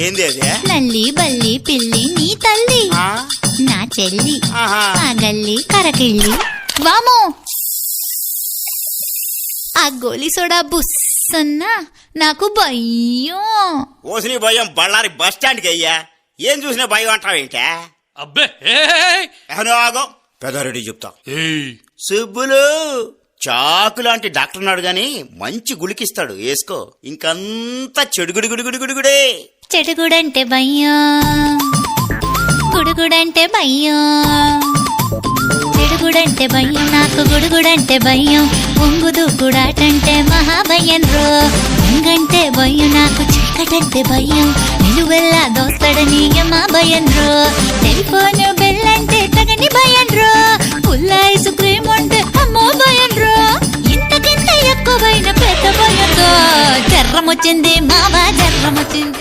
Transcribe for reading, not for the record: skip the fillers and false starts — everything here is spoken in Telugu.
ఏంది అది? నల్లి బల్లి పిల్లి నీ తల్లి నా చెల్లి ఆ గల్లి కరకిళ్ళి వామో ఆ గోలి సోడా బుస్సన్నా నాకు భయం. ఓసిని భయం బళ్ళారి బస్ స్టాండ్కి అయ్యా. ఏం చూసినా భయం అంటావేంటే? అబ్బే ఆగో పెదారెడ్డి చెప్తా. సుబ్బులు చాకు లాంటి డాక్టర్ నాడు గాని మంచి గుళికిస్తాడు, వేసుకో. ఇంకంతా చెడుగుడుగుడుగుడుగుడుగుడే. చెడుగుడంటే భయం, గుడుగుడంటే భయం, చెడుగుడంటే భయం, నాకు గుడుగుడంటే భయం. ఒంగు దూకుడాటంటే మహాభయం రో. ఒంగంటే భయం, నాకు చీకటంటే భయం. నిలువెల్లా దోస్తడని యమా భయం రో. టెలిఫోన్ బెల్లంటే తగని భయం రో. పుల్ల ఐస్ క్రీమ్ అంటే అమ్మో భయం రో. ఇంతకింత ఎక్కువైన పెద్ద భయం రో. జర్రం వచ్చింది మావా, జర్రం వచ్చింది.